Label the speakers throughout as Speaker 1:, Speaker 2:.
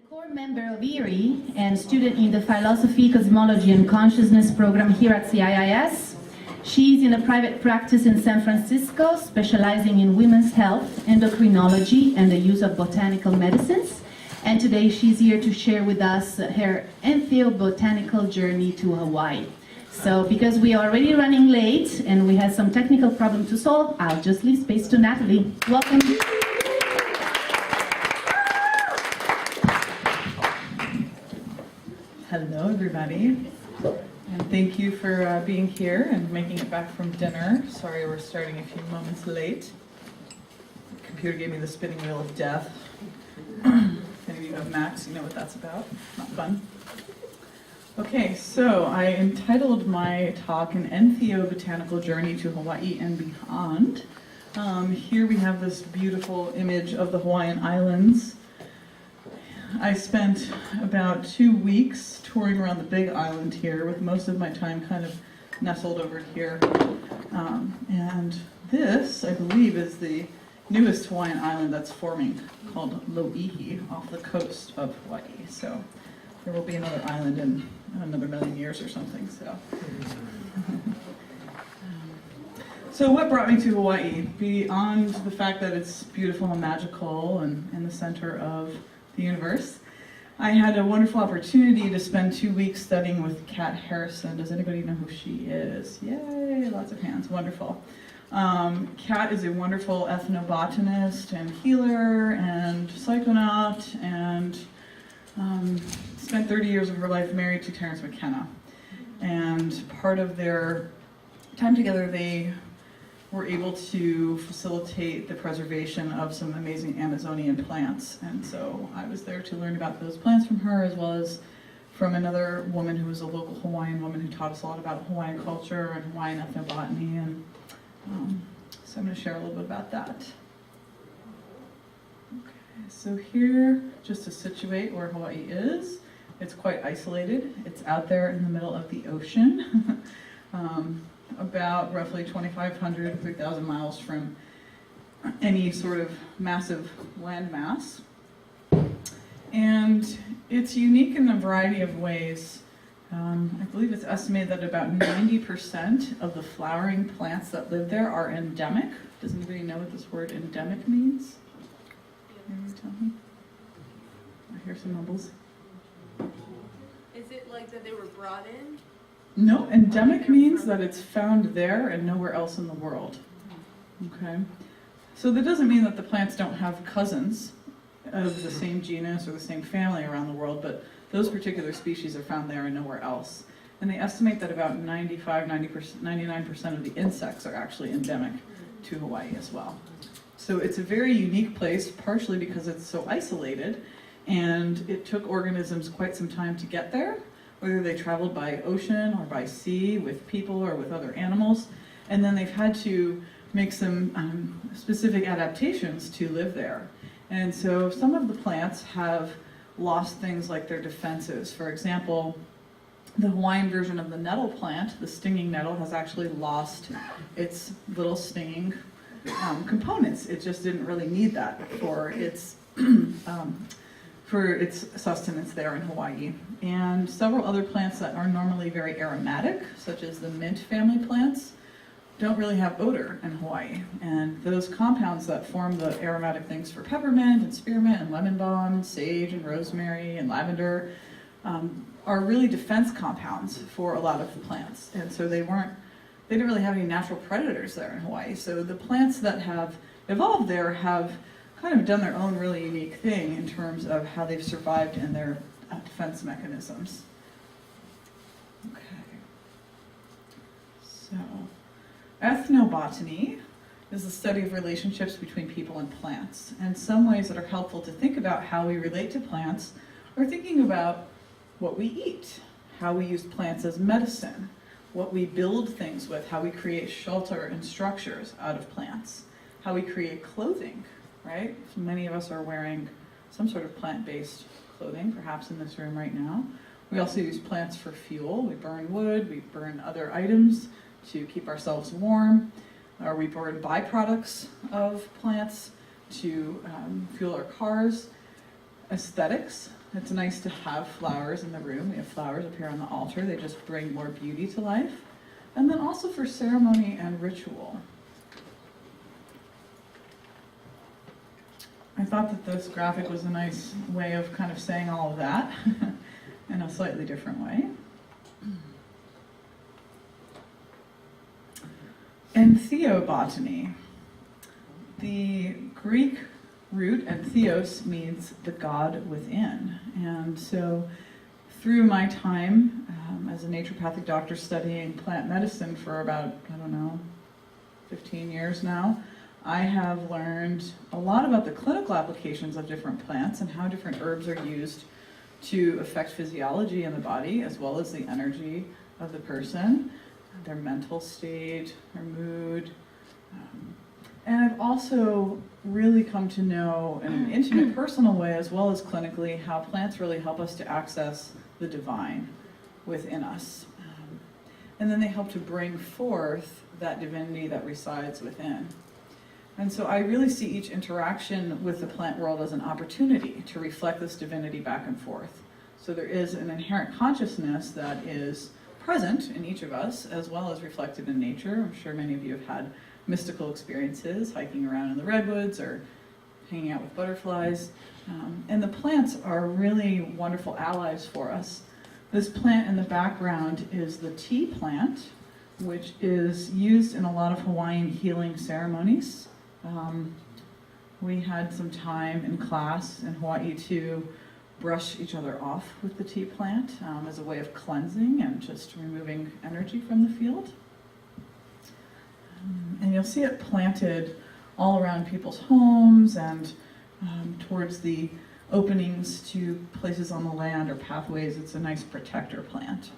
Speaker 1: Core member of ERIE and student in the Philosophy, Cosmology and Consciousness program here at CIIS. She's in a private practice in San Francisco, specializing in women's health, endocrinology, and the use of botanical medicines. And today she's here to share with us her Entheo-Botanical journey to Hawaii. So because we are already running late and we had some technical problem to solve, I'll just leave space to Natalie. Welcome.
Speaker 2: Hello, everybody, and thank you for being here and making it back from dinner. Sorry we're starting a few moments late. The computer gave me the spinning wheel of death. If any of you have Macs, you know what that's about. Not fun. Okay, so I entitled my talk An Entheo-Botanical Journey to Hawaii and Beyond. Here we have this beautiful image of the Hawaiian Islands. I spent about 2 weeks touring around the big island here, with most of my time kind of nestled over here. And this, I believe, is the newest Hawaiian island that's forming, called Lo'ihi, off the coast of Hawaii. So there will be another island in another million years or something. So what brought me to Hawaii? Beyond the fact that it's beautiful and magical and in the center of the universe, I had a wonderful opportunity to spend 2 weeks studying with Kat Harrison. Does anybody know who she is? Yay, lots of hands, wonderful. Kat is a wonderful ethnobotanist and healer and psychonaut, and spent 30 years of her life married to Terence McKenna. And part of their time together, they were able to facilitate the preservation of some amazing Amazonian plants. And so I was there to learn about those plants from her, as well as from another woman who was a local Hawaiian woman who taught us a lot about Hawaiian culture and Hawaiian ethnobotany. And so I'm going to share a little bit about that. Okay, so here, just to situate where Hawaii is, it's quite isolated. It's out there in the middle of the ocean. About roughly 2,500, 3,000 miles from any sort of massive land mass. And it's unique in a variety of ways. I believe it's estimated that about 90% of the flowering plants that live there are endemic. Does anybody know what this word endemic means? Can you tell me? I hear some mumbles.
Speaker 3: Is it like that they were brought in?
Speaker 2: No, endemic means that it's found there and nowhere else in the world. Okay? So that doesn't mean that the plants don't have cousins of the same genus or the same family around the world, but those particular species are found there and nowhere else. And they estimate that about 99% of the insects are actually endemic to Hawaii as well. So it's a very unique place, partially because it's so isolated, and it took organisms quite some time to get there, whether they traveled by ocean or by sea with people or with other animals. And then they've had to make some specific adaptations to live there. And so some of the plants have lost things like their defenses. For example, the Hawaiian version of the nettle plant, the stinging nettle, has actually lost its little stinging components. It just didn't really need that for its sustenance there in Hawaii. And several other plants that are normally very aromatic, such as the mint family plants, don't really have odor in Hawaii. And those compounds that form the aromatic things for peppermint and spearmint and lemon balm, sage and rosemary and lavender are really defense compounds for a lot of the plants. And so they didn't really have any natural predators there in Hawaii. So the plants that have evolved there have kind of done their own really unique thing in terms of how they've survived and their defense mechanisms. Okay. So, ethnobotany is the study of relationships between people and plants. And some ways that are helpful to think about how we relate to plants are thinking about what we eat, how we use plants as medicine, what we build things with, how we create shelter and structures out of plants, how we create clothing. Right? So many of us are wearing some sort of plant-based clothing, perhaps in this room right now. We also use plants for fuel. We burn wood, we burn other items to keep ourselves warm, or we burn byproducts of plants to fuel our cars. Aesthetics. It's nice to have flowers in the room. We have flowers up here on the altar. They just bring more beauty to life. And then also for ceremony and ritual. I thought that this graphic was a nice way of kind of saying all of that in a slightly different way. Entheo-Botany. The Greek root entheos means the God within. And so through my time as a naturopathic doctor studying plant medicine for about, 15 years now, I have learned a lot about the clinical applications of different plants and how different herbs are used to affect physiology in the body, as well as the energy of the person, their mental state, their mood. And I've also really come to know in an intimate, personal way, as well as clinically, how plants really help us to access the divine within us. And then they help to bring forth that divinity that resides within. And so I really see each interaction with the plant world as an opportunity to reflect this divinity back and forth. So there is an inherent consciousness that is present in each of us, as well as reflected in nature. I'm sure many of you have had mystical experiences, hiking around in the redwoods or hanging out with butterflies. And the plants are really wonderful allies for us. This plant in the background is the tea plant, which is used in a lot of Hawaiian healing ceremonies. We had some time in class in Hawaii to brush each other off with the tea plant as a way of cleansing and just removing energy from the field. And you'll see it planted all around people's homes and towards the openings to places on the land or pathways. It's a nice protector plant.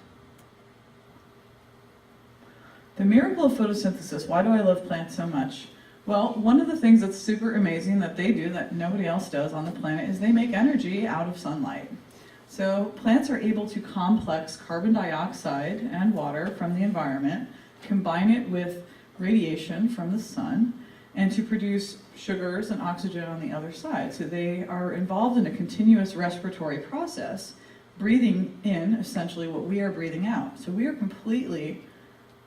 Speaker 2: The miracle of photosynthesis. Why do I love plants so much? Well, one of the things that's super amazing that they do that nobody else does on the planet is they make energy out of sunlight. So plants are able to complex carbon dioxide and water from the environment, combine it with radiation from the sun, and to produce sugars and oxygen on the other side. So they are involved in a continuous respiratory process, breathing in essentially what we are breathing out. So we are completely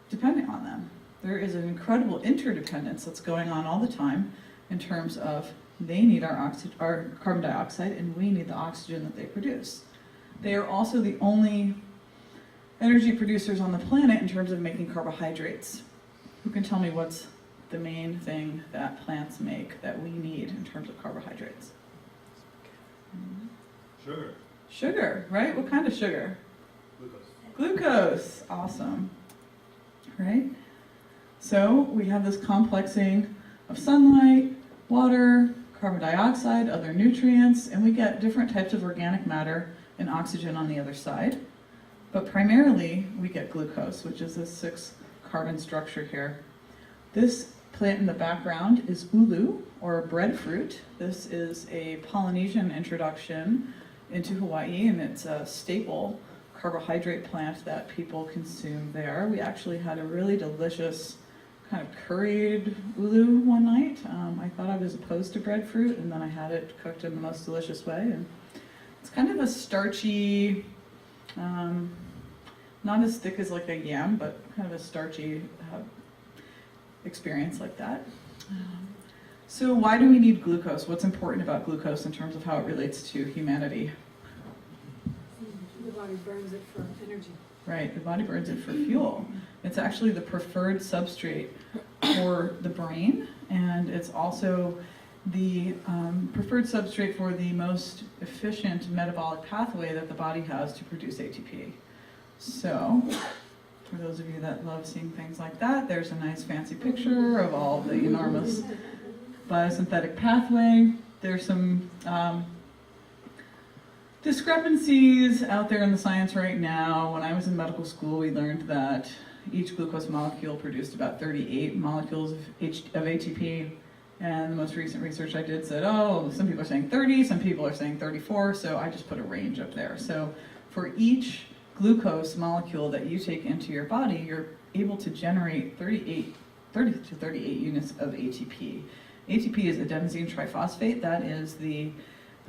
Speaker 2: dependent on them. There is an incredible interdependence that's going on all the time in terms of they need our carbon dioxide and we need the oxygen that they produce. They are also the only energy producers on the planet in terms of making carbohydrates. Who can tell me what's the main thing that plants make that we need in terms of carbohydrates?
Speaker 4: Sugar.
Speaker 2: Sugar, right? What kind of sugar? Glucose. Awesome. Right? So we have this complexing of sunlight, water, carbon dioxide, other nutrients, and we get different types of organic matter and oxygen on the other side. But primarily, we get glucose, which is this 6-carbon structure here. This plant in the background is ulu, or breadfruit. This is a Polynesian introduction into Hawaii, and it's a staple carbohydrate plant that people consume there. We actually had a really delicious kind of curried ulu one night. I thought I was opposed to breadfruit, and then I had it cooked in the most delicious way. And it's kind of a starchy, not as thick as like a yam, but kind of a starchy experience like that. So why do we need glucose? What's important about glucose in terms of how it relates to humanity?
Speaker 5: The body burns it for energy.
Speaker 2: Right, the body burns it for fuel. It's actually the preferred substrate for the brain, and it's also the preferred substrate for the most efficient metabolic pathway that the body has to produce ATP. So, for those of you that love seeing things like that, there's a nice fancy picture of all the enormous biosynthetic pathway. There's some discrepancies out there in the science right now. When I was in medical school, we learned that each glucose molecule produced about 38 molecules of ATP. And the most recent research I did said, oh, some people are saying 30, some people are saying 34, so I just put a range up there. So for each glucose molecule that you take into your body, you're able to generate 30 to 38 units of ATP. ATP is adenosine triphosphate. That is the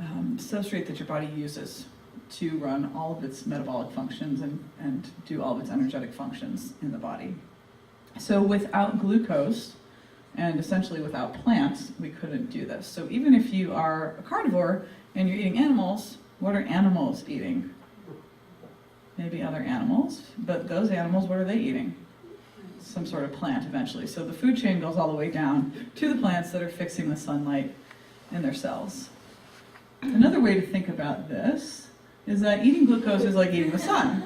Speaker 2: substrate that your body uses to run all of its metabolic functions and do all of its energetic functions in the body. So without glucose, and essentially without plants, we couldn't do this. So even if you are a carnivore and you're eating animals, what are animals eating? Maybe other animals, but those animals, what are they eating? Some sort of plant eventually. So the food chain goes all the way down to the plants that are fixing the sunlight in their cells. Another way to think about this is that eating glucose is like eating the sun.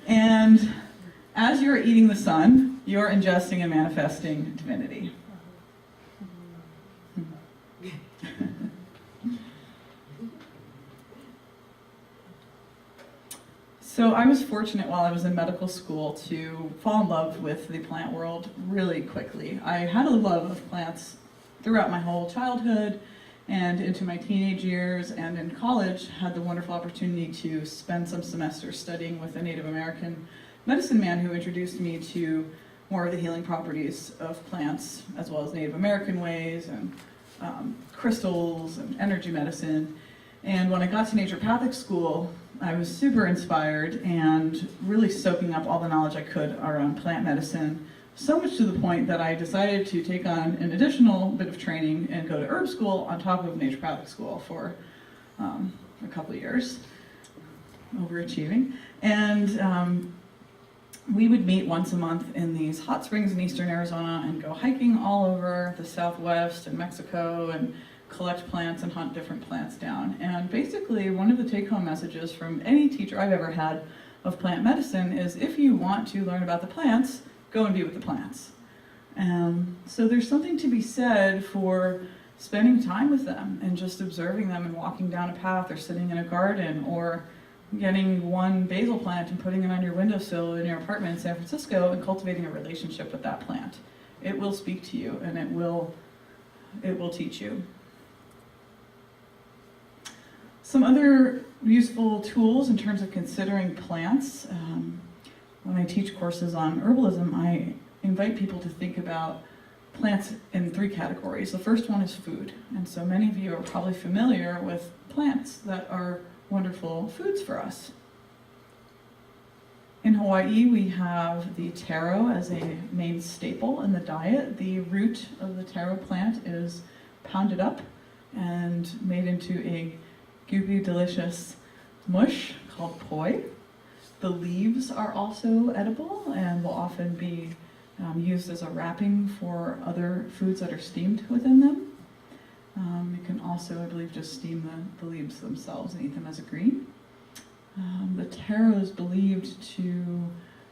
Speaker 2: And as you're eating the sun, you're ingesting and manifesting divinity. So I was fortunate while I was in medical school to fall in love with the plant world really quickly. I had a love of plants throughout my whole childhood and into my teenage years, and in college had the wonderful opportunity to spend some semesters studying with a Native American medicine man who introduced me to more of the healing properties of plants, as well as Native American ways and crystals and energy medicine. And when I got to naturopathic school, I was super inspired and really soaking up all the knowledge I could around plant medicine, so much to the point that I decided to take on an additional bit of training and go to herb school on top of naturopathic school for a couple of years, overachieving. And we would meet once a month in these hot springs in eastern Arizona and go hiking all over the Southwest and Mexico and collect plants and hunt different plants down. And basically, one of the take-home messages from any teacher I've ever had of plant medicine is if you want to learn about the plants, go and be with the plants. So there's something to be said for spending time with them and just observing them and walking down a path or sitting in a garden or getting one basil plant and putting it on your windowsill in your apartment in San Francisco and cultivating a relationship with that plant. It will speak to you and it will teach you. Some other useful tools in terms of considering plants. When I teach courses on herbalism, I invite people to think about plants in three categories. The first one is food. And so many of you are probably familiar with plants that are wonderful foods for us. In Hawaii, we have the taro as a main staple in the diet. The root of the taro plant is pounded up and made into a goopy, delicious mush called poi. The leaves are also edible and will often be used as a wrapping for other foods that are steamed within them. You can also, I believe, just steam the leaves themselves and eat them as a green. The taro is believed to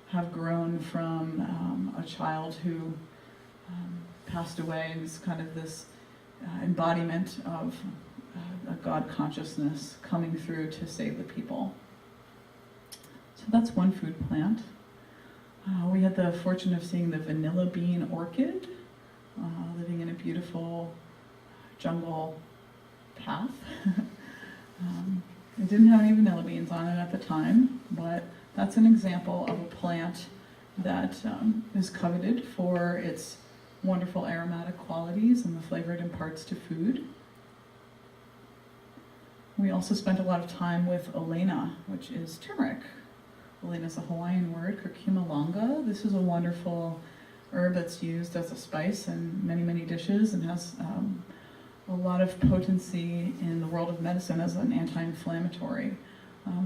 Speaker 2: have grown from a child who passed away, and is kind of this embodiment of a God consciousness coming through to save the people. So that's one food plant. We had the fortune of seeing the vanilla bean orchid living in a beautiful jungle path. It didn't have any vanilla beans on it at the time, but that's an example of a plant that is coveted for its wonderful aromatic qualities and the flavor it imparts to food. We also spent a lot of time with Elena, which is turmeric. Elena is a Hawaiian word, curcuma longa. This is a wonderful herb that's used as a spice in many, many dishes and has a lot of potency in the world of medicine as an anti-inflammatory.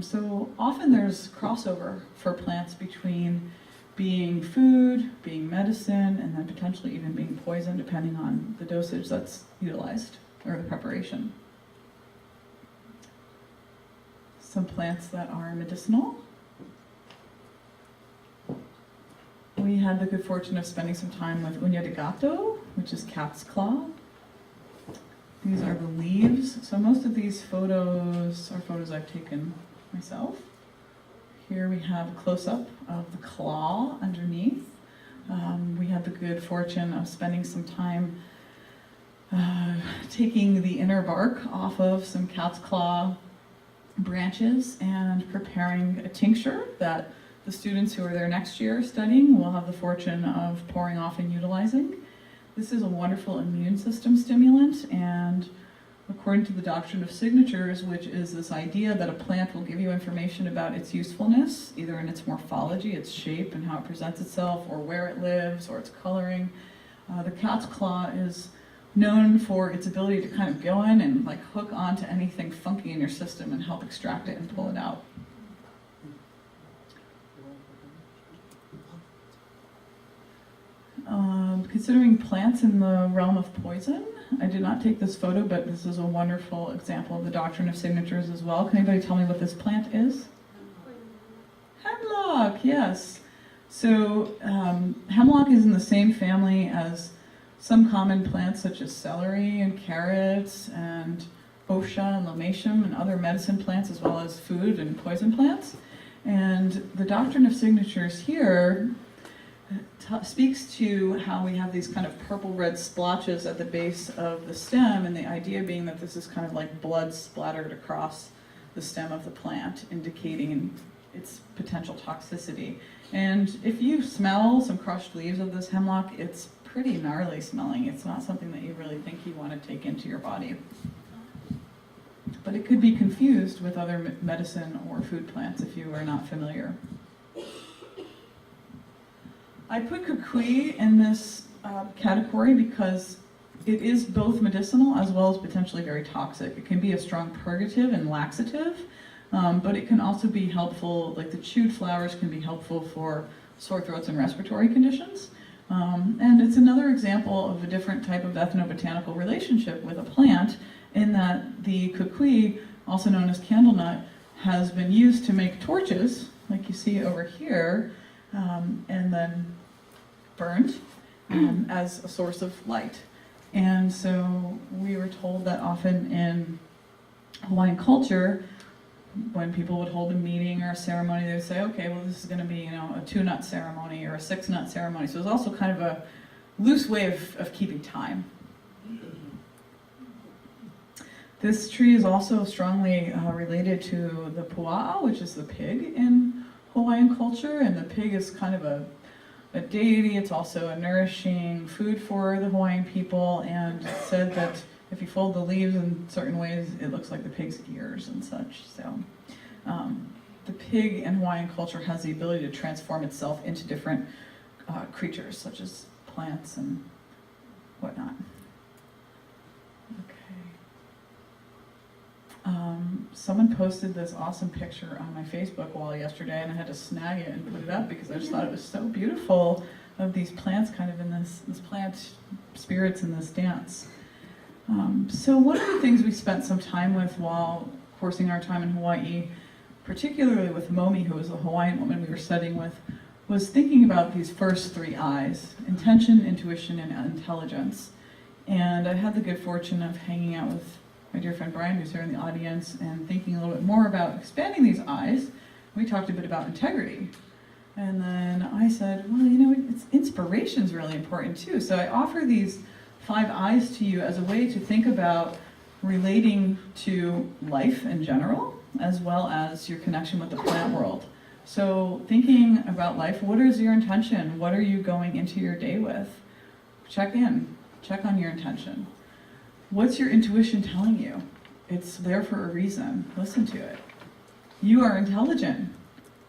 Speaker 2: So often there's crossover for plants between being food, being medicine, and then potentially even being poison, depending on the dosage that's utilized or the preparation. Some plants that are medicinal. We had the good fortune of spending some time with Uña de Gato, which is cat's claw. These are the leaves. So most of these photos are photos I've taken myself. Here we have a close-up of the claw underneath. We had the good fortune of spending some time taking the inner bark off of some cat's claw branches and preparing a tincture that the students who are there next year studying will have the fortune of pouring off and utilizing. This is a wonderful immune system stimulant, and according to the doctrine of signatures, which is this idea that a plant will give you information about its usefulness, either in its morphology, its shape and how it presents itself, or where it lives, or its coloring. The cat's claw is known for its ability to kind of go in and like hook onto anything funky in your system and help extract it and pull it out. Considering plants in the realm of poison, I did not take this photo, but this is a wonderful example of the doctrine of signatures as well. Can anybody tell me what this plant is? Hemlock, yes. So hemlock is in the same family as some common plants such as celery and carrots and osha and lomatium and other medicine plants, as well as food and poison plants. And the doctrine of signatures here speaks to how we have these kind of purple-red splotches at the base of the stem, and the idea being that this is kind of like blood splattered across the stem of the plant, indicating its potential toxicity. And if you smell some crushed leaves of this hemlock, it's pretty gnarly smelling. It's not something that you really think you want to take into your body. But it could be confused with other medicine or food plants if you are not familiar. I put kukui in this category because it is both medicinal as well as potentially very toxic. It can be a strong purgative and laxative, but it can also be helpful, like the chewed flowers can be helpful for sore throats and respiratory conditions. And it's another example of a different type of ethnobotanical relationship with a plant, in that the kukui, also known as candlenut, has been used to make torches, like you see over here, and then burned as a source of light. And so we were told that often in Hawaiian culture, when people would hold a meeting or a ceremony, they would say, okay, well, this is going to be, a 2-nut ceremony or a 6-nut ceremony. So it was also kind of a loose way of keeping time. This tree is also strongly related to the pua'a, which is the pig in Hawaiian culture, and the pig is kind of a deity. It's also a nourishing food for the Hawaiian people, and it's said that if you fold the leaves in certain ways, it looks like the pig's ears and such. So the pig in Hawaiian culture has the ability to transform itself into different creatures, such as plants and whatnot. Someone posted this awesome picture on my Facebook wall yesterday, and I had to snag it and put it up because I just thought it was so beautiful, of these plants kind of in this plant spirits in this dance. So one of the things we spent some time with while coursing our time in Hawaii, particularly with Momi, who was a Hawaiian woman we were studying with, was thinking about these first 3 I's: intention, intuition, and intelligence. And I had the good fortune of hanging out with my dear friend Brian, who's here in the audience, and thinking a little bit more about expanding these I's. We talked a bit about integrity. And then I said, well, inspiration's really important too. So I offer these 5 I's to you as a way to think about relating to life in general, as well as your connection with the plant world. So thinking about life, what is your intention? What are you going into your day with? Check on your intention. What's your intuition telling you? It's there for a reason. Listen to it. You are intelligent,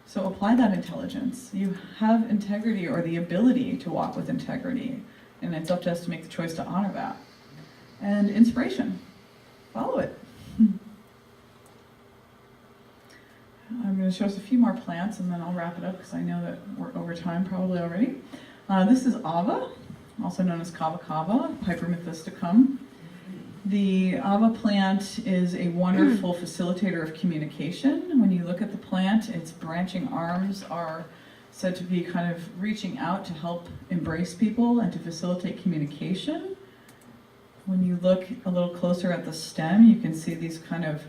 Speaker 2: so apply that intelligence. You have integrity, or the ability to walk with integrity, and it's up to us to make the choice to honor that. And inspiration, follow it. I'm going to show us a few more plants, and then I'll wrap it up because I know that we're over time probably already. This is ava, also known as kava kava, Hypermethysticum. The ava plant is a wonderful facilitator of communication. When you look at the plant, its branching arms are said to be kind of reaching out to help embrace people and to facilitate communication. When you look a little closer at the stem, you can see these kind of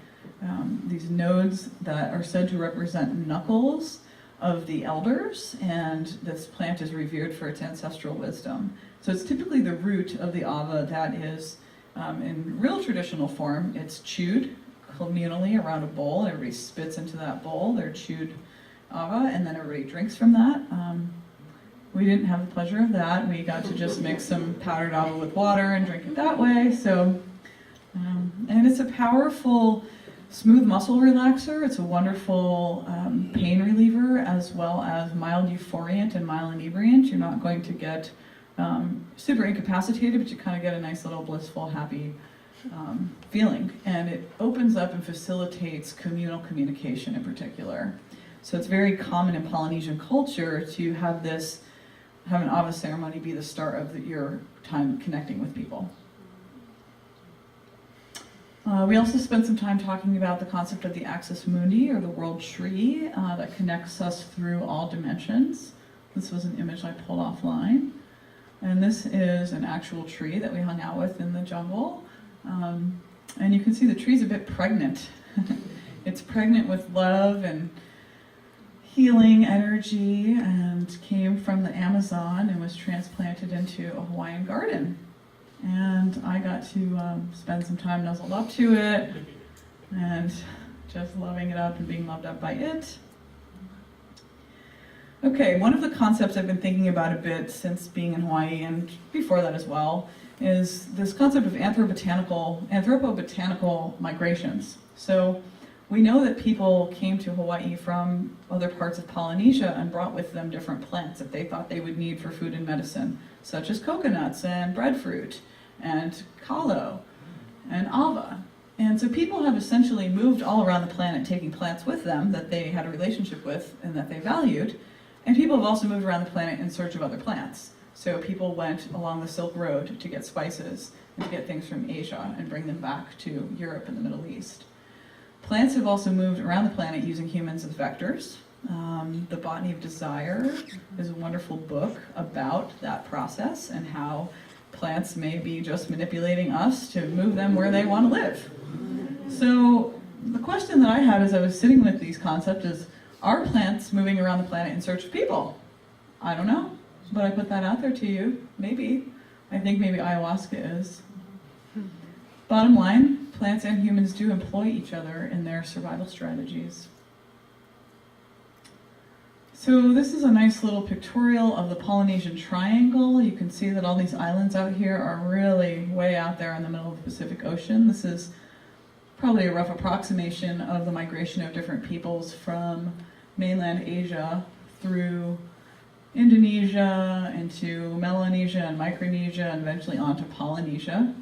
Speaker 2: these nodes that are said to represent knuckles of the elders, and this plant is revered for its ancestral wisdom. So it's typically the root of the ava that is, in real traditional form, it's chewed communally around a bowl. Everybody spits into that bowl their chewed ava, and then everybody drinks from that. We didn't have the pleasure of that. We got to just mix some powdered ava with water and drink it that way. So, and And it's a powerful, smooth muscle relaxer. It's a wonderful pain reliever, as well as mild euphoriant and mild inebriant. You're not going to get super incapacitated, but you kind of get a nice little blissful, happy feeling. And it opens up and facilitates communal communication in particular. So it's very common in Polynesian culture to have an Ava ceremony be the start of your time connecting with people. We also spent some time talking about the concept of the axis mundi, or the world tree, that connects us through all dimensions. This was an image I pulled offline. And this is an actual tree that we hung out with in the jungle. And you can see the tree's a bit pregnant. It's pregnant with love and healing energy, and came from the Amazon and was transplanted into a Hawaiian garden. And I got to spend some time nuzzled up to it and just loving it up and being loved up by it. Okay, one of the concepts I've been thinking about a bit since being in Hawaii, and before that as well, is this concept of anthropobotanical migrations. So we know that people came to Hawaii from other parts of Polynesia and brought with them different plants that they thought they would need for food and medicine, such as coconuts and breadfruit and kalo and ava. And so people have essentially moved all around the planet taking plants with them that they had a relationship with and that they valued. And people have also moved around the planet in search of other plants. So people went along the Silk Road to get spices and to get things from Asia and bring them back to Europe and the Middle East. Plants have also moved around the planet using humans as vectors. The Botany of Desire is a wonderful book about that process and how plants may be just manipulating us to move them where they want to live. So the question that I had as I was sitting with these concepts is, are plants moving around the planet in search of people? I don't know, but I put that out there to you. Maybe. I think maybe ayahuasca is. Bottom line, plants and humans do employ each other in their survival strategies. So this is a nice little pictorial of the Polynesian Triangle. You can see that all these islands out here are really way out there in the middle of the Pacific Ocean. This is probably a rough approximation of the migration of different peoples from mainland Asia through Indonesia, into Melanesia and Micronesia, and eventually onto Polynesia,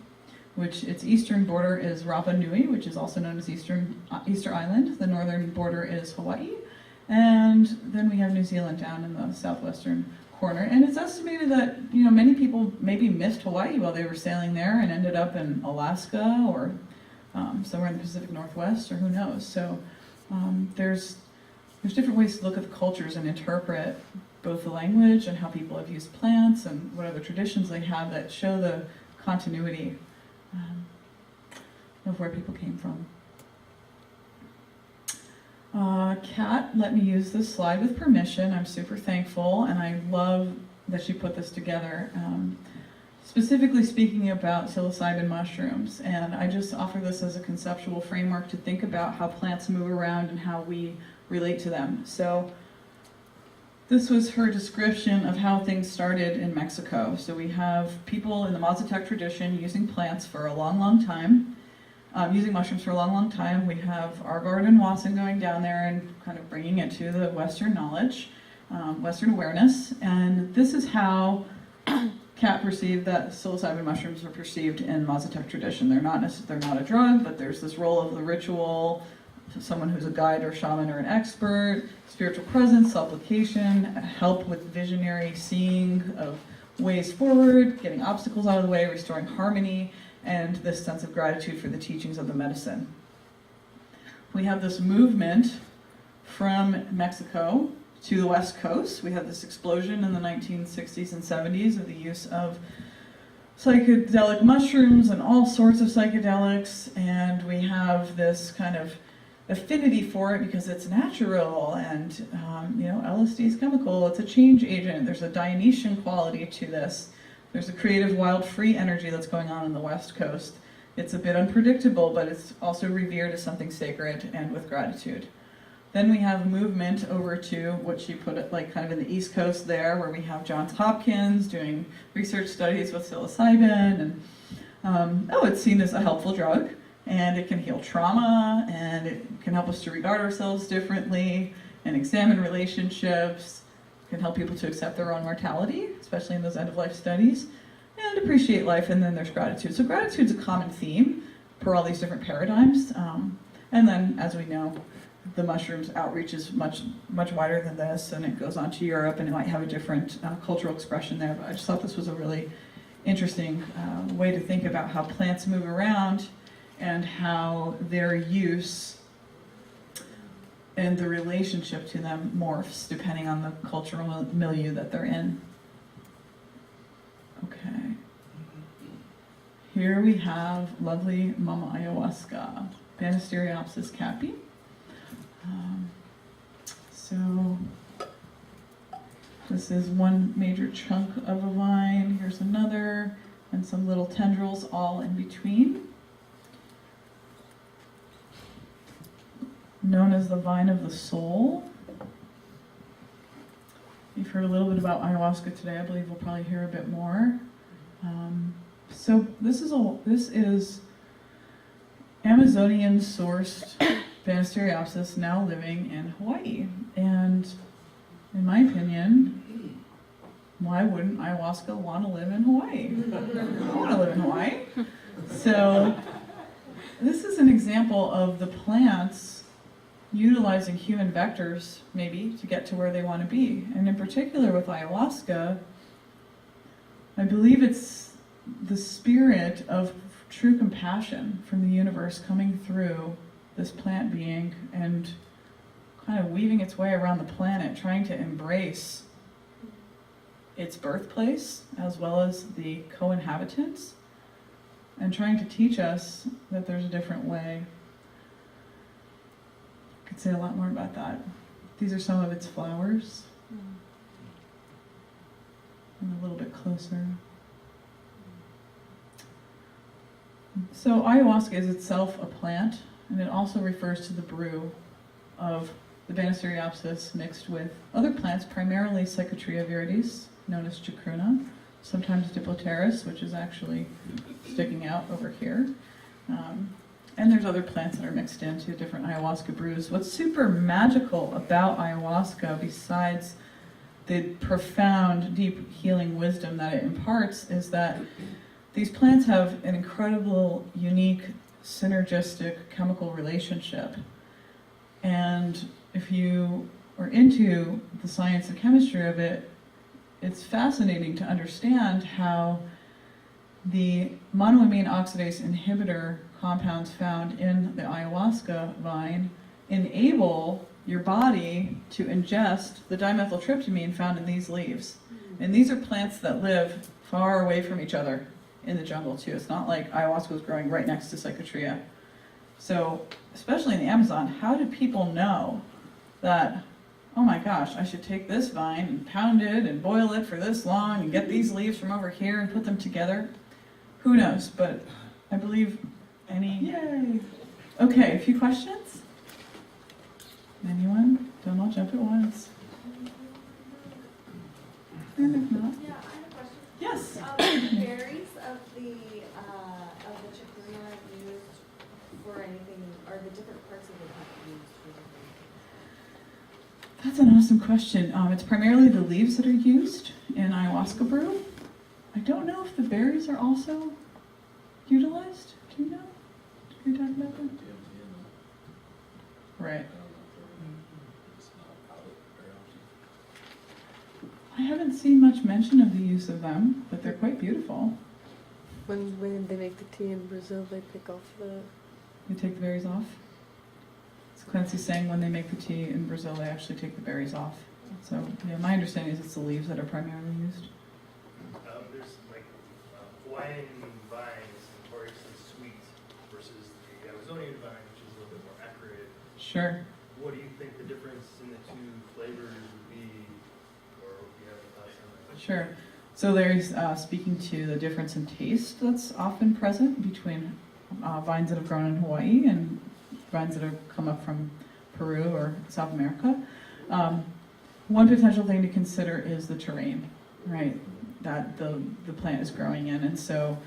Speaker 2: which its eastern border is Rapa Nui, which is also known as Easter Island. The northern border is Hawaii. And then we have New Zealand down in the southwestern corner. And it's estimated that, many people maybe missed Hawaii while they were sailing there and ended up in Alaska or somewhere in the Pacific Northwest, or who knows. So there's different ways to look at the cultures and interpret both the language and how people have used plants and what other traditions they have that show the continuity of where people came from. Kat let me use this slide with permission. I'm super thankful, and I love that she put this together. Specifically speaking about psilocybin mushrooms, and I just offer this as a conceptual framework to think about how plants move around and how we relate to them. So this was her description of how things started in Mexico. So we have people in the Mazatec tradition using plants for a long, long time, using mushrooms for a long, long time. We have Argard and Watson going down there and kind of bringing it to the Western knowledge, Western awareness, and this is how Kat perceived that psilocybin mushrooms are perceived in Mazatec tradition. They're not a drug, but there's this role of the ritual, someone who's a guide or shaman or an expert, spiritual presence, supplication, help with visionary seeing of ways forward, getting obstacles out of the way, restoring harmony, and this sense of gratitude for the teachings of the medicine. We have this movement from Mexico to the West Coast. We had this explosion in the 1960s and 70s of the use of psychedelic mushrooms and all sorts of psychedelics, and we have this kind of affinity for it because it's natural, and LSD is chemical, it's a change agent, there's a Dionysian quality to this. There's a creative, wild, free energy that's going on the West Coast. It's a bit unpredictable, but it's also revered as something sacred and with gratitude. Then we have movement over to what she put it like kind of in the East Coast there, where we have Johns Hopkins doing research studies with psilocybin, and it's seen as a helpful drug. and it can heal trauma, and it can help us to regard ourselves differently and examine relationships. It can help people to accept their own mortality, especially in those end-of-life studies, and appreciate life. And then there's gratitude. So gratitude's a common theme for all these different paradigms. And then, as we know, the mushrooms outreach is much wider than this, and it goes on to Europe, and it might have a different cultural expression there. But I just thought this was a really interesting way to think about how plants move around and how their use and the relationship to them morphs depending on the cultural milieu that they're in. Okay. Here we have lovely Mama Ayahuasca, Banisteriopsis capi. So this is one major chunk of a vine. Here's another, and some little tendrils all in between. Known as the vine of the soul. You've heard a little bit about ayahuasca today. I believe we'll probably hear a bit more. So this is Amazonian sourced Banisteriopsis now living in Hawaii. And in my opinion, why wouldn't ayahuasca want to live in Hawaii? I want to live in Hawaii. So this is an example of the plants utilizing human vectors, maybe, to get to where they want to be. And in particular with ayahuasca, I believe it's the spirit of true compassion from the universe coming through this plant being and kind of weaving its way around the planet, trying to embrace its birthplace as well as the co-inhabitants, and trying to teach us that there's a different way. I could say a lot more about that. These are some of its flowers. And a little bit closer. So ayahuasca is itself a plant, and it also refers to the brew of the Banisteriopsis mixed with other plants, primarily Psychotria viridis, known as chacruna, sometimes Diploteris, which is actually sticking out over here. And there's other plants that are mixed into different ayahuasca brews. What's super magical about ayahuasca, besides the profound, deep healing wisdom that it imparts, is that these plants have an incredible, unique, synergistic chemical relationship. And if you are into the science and chemistry of it, it's fascinating to understand how the monoamine oxidase inhibitor compounds found in the ayahuasca vine enable your body to ingest the dimethyltryptamine found in these leaves. And these are plants that live far away from each other in the jungle too. It's not like ayahuasca was growing right next to Psychotria. So, especially in the Amazon, how did people know that, oh my gosh, I should take this vine and pound it and boil it for this long and get these leaves from over here and put them together? Who knows, but I believe yay! Okay, a few questions? Anyone? Don't all jump at once. And if not,
Speaker 4: Yeah, I have a question.
Speaker 2: yes.
Speaker 4: The berries of the chacruna used for anything, or the different parts of it used for different?
Speaker 2: That's an awesome question. It's primarily the leaves that are used in ayahuasca brew. I don't know if the berries are also utilized. Do you know? Are you talking about them? Right. I haven't seen much mention of the use of them, but they're quite beautiful.
Speaker 6: When they make the tea in Brazil, they pick off the...
Speaker 2: You take the berries off? So Clancy's saying when they make the tea in Brazil, they actually take the berries off. So, yeah, my understanding is it's the leaves that are primarily used.
Speaker 7: There's like Hawaiian vine is notoriously sweet versus the Amazonian vine, which is a little bit more acrid.
Speaker 2: Sure.
Speaker 7: What do you think the difference in the two flavors would be, or do you have any thoughts on that?
Speaker 2: Sure. So there's speaking to the difference in taste that's often present between vines that have grown in Hawaii and vines that have come up from Peru or South America. One potential thing to consider is the terrain, right, that the plant is growing in. And so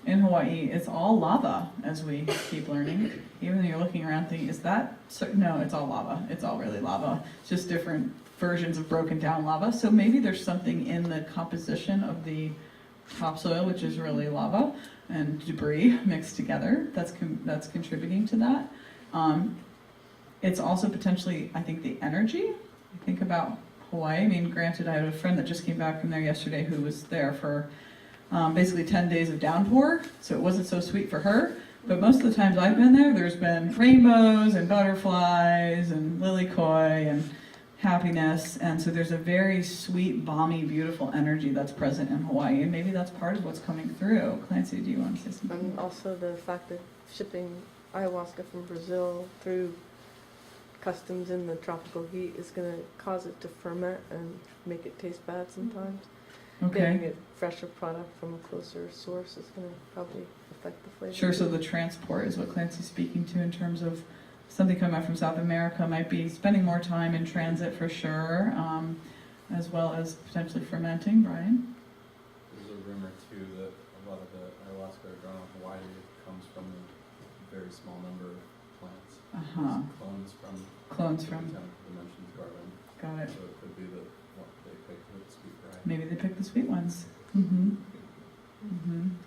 Speaker 2: in Hawaii, it's all lava, as we keep learning. Even though you're looking around thinking, is that, so, no, it's all lava. It's all really lava. It's just different versions of broken down lava. So maybe there's something in the composition of the topsoil, which is really lava and debris mixed together, that's contributing to that. It's also potentially, I think, the energy. I think about Hawaii. I mean, granted, I had a friend that just came back from there yesterday who was there for basically 10 days of downpour, so it wasn't so sweet for her. But most of the times I've been there, there's been rainbows and butterflies and lily koi and happiness, and so there's a very sweet, balmy, beautiful energy that's present in Hawaii, and maybe that's part of what's coming through. Clancy, do you want to say something?
Speaker 6: And also the fact that shipping ayahuasca from Brazil through customs in the tropical heat is going to cause it to ferment and make it taste bad sometimes. Getting
Speaker 2: Okay.
Speaker 6: a fresher product from a closer source is going to probably affect the flavor.
Speaker 2: Sure, so the transport is what Clancy's speaking to in terms of something coming out from South America might be spending more time in transit for sure, as well as potentially fermenting. Brian?
Speaker 8: There's a rumor too that a lot of the ayahuasca grown in Hawaii comes from a very small number of plants.
Speaker 2: Uh-huh.
Speaker 8: Clones
Speaker 2: Clones
Speaker 8: from
Speaker 2: from.
Speaker 8: Botanical Dimensions garden.
Speaker 2: Got it.
Speaker 8: So it could be that what they picked with sweet variety.
Speaker 2: Maybe they pick the sweet ones.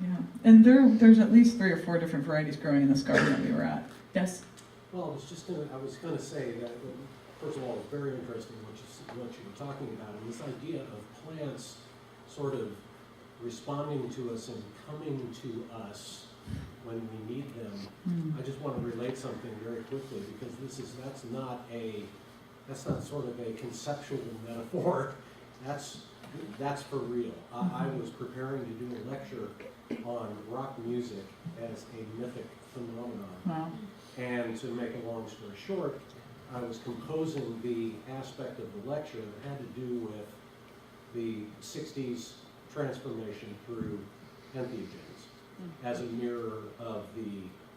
Speaker 2: Yeah. And there's at least 3 or 4 different varieties growing in this garden that we were at. Yes?
Speaker 9: Well, I was gonna say that, first of all, it's very interesting what you were talking about, and this idea of plants sort of responding to us and coming to us when we need them. I just want to relate something very quickly, because that's not sort of a conceptual metaphor. That's for real. I was preparing to do a lecture on rock music as a mythic phenomenon.
Speaker 2: Wow.
Speaker 9: And to make a long story short, I was composing the aspect of the lecture that had to do with the 60s transformation through entheogens as a mirror of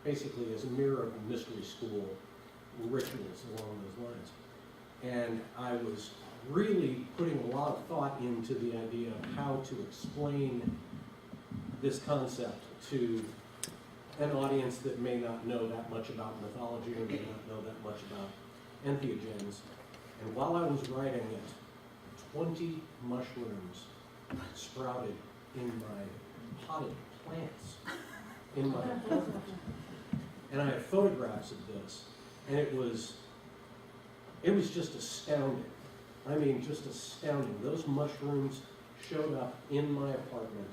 Speaker 9: basically as a mirror of the mystery school rituals along those lines. And I was really putting a lot of thought into the idea of how to explain this concept to an audience that may not know that much about mythology or may not know that much about entheogens. And while I was writing it, 20 mushrooms sprouted in my potted plants in my apartment. And I have photographs of this, and it was just astounding. I mean, just astounding. Those mushrooms showed up in my apartment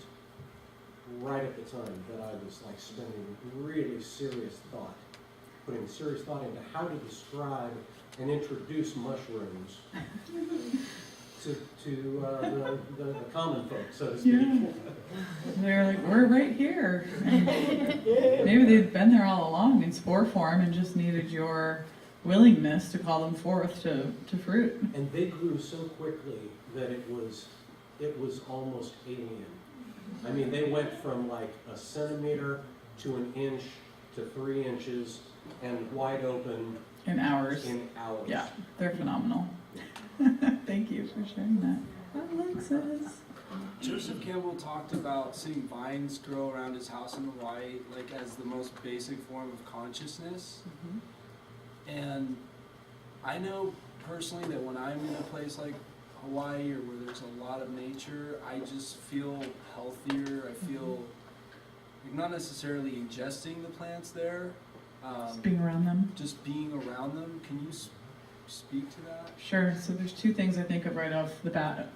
Speaker 9: right at the time that I was like spending really serious thought, putting serious thought into how to describe and introduce mushrooms to the common folk, so to speak.
Speaker 2: Yeah. They're like, we're right here. Maybe they'd been there all along in spore form and just needed your willingness to call them forth to fruit.
Speaker 9: And they grew so quickly that it was almost alien. I mean, they went from like a centimeter to an inch to 3 inches and wide open
Speaker 2: In hours.
Speaker 9: in hours.
Speaker 2: Yeah, they're phenomenal. Thank you for sharing that. Alexis.
Speaker 10: Joseph Campbell talked about seeing vines grow around his house in Hawaii, like as the most basic form of consciousness. And I know personally that when I'm in a place like Hawaii or where there's a lot of nature, I just feel healthier. I feel like not necessarily ingesting the plants there.
Speaker 2: Just being around them.
Speaker 10: Just being around them. Can you speak to that?
Speaker 2: Sure. So there's 2 things I think of right off the bat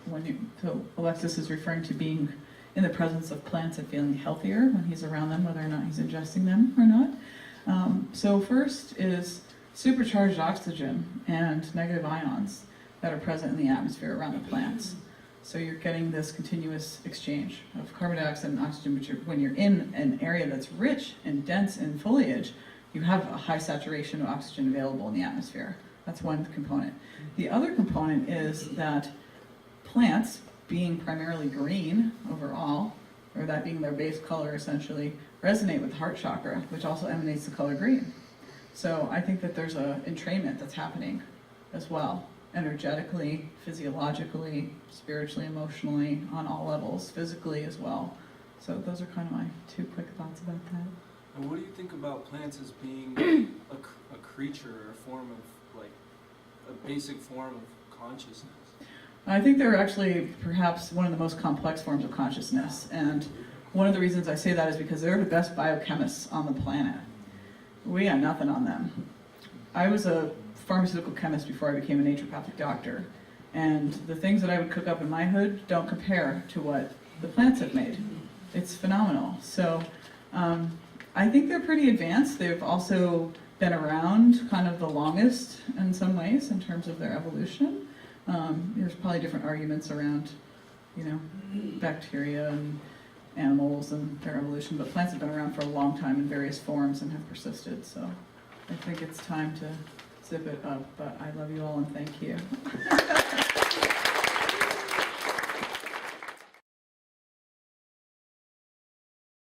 Speaker 2: so Alexis is referring to being in the presence of plants and feeling healthier when he's around them, whether or not he's ingesting them or not. So first is supercharged oxygen and negative ions that are present in the atmosphere around the plants. So you're getting this continuous exchange of carbon dioxide and oxygen, which when you're in an area that's rich and dense in foliage, you have a high saturation of oxygen available in the atmosphere. That's one component. The other component is that plants, being primarily green overall, or that being their base color essentially, resonate with the heart chakra, which also emanates the color green. So I think that there's an entrainment that's happening as well, energetically, physiologically, spiritually, emotionally, on all levels, physically as well. So those are kind of my 2 quick thoughts about that.
Speaker 10: And what do you think about plants as being a creature or a form of, like, a basic form of consciousness?
Speaker 2: I think they're actually perhaps one of the most complex forms of consciousness, and one of the reasons I say that is because they're the best biochemists on the planet. We got nothing on them. I was a pharmaceutical chemist before I became a naturopathic doctor, and the things that I would cook up in my hood don't compare to what the plants have made. It's phenomenal. So I think they're pretty advanced. They've also been around kind of the longest in some ways in terms of their evolution. There's probably different arguments around, bacteria and animals and their evolution, but plants have been around for a long time in various forms and have persisted. So I think it's time to zip it up, but I love you all and thank you.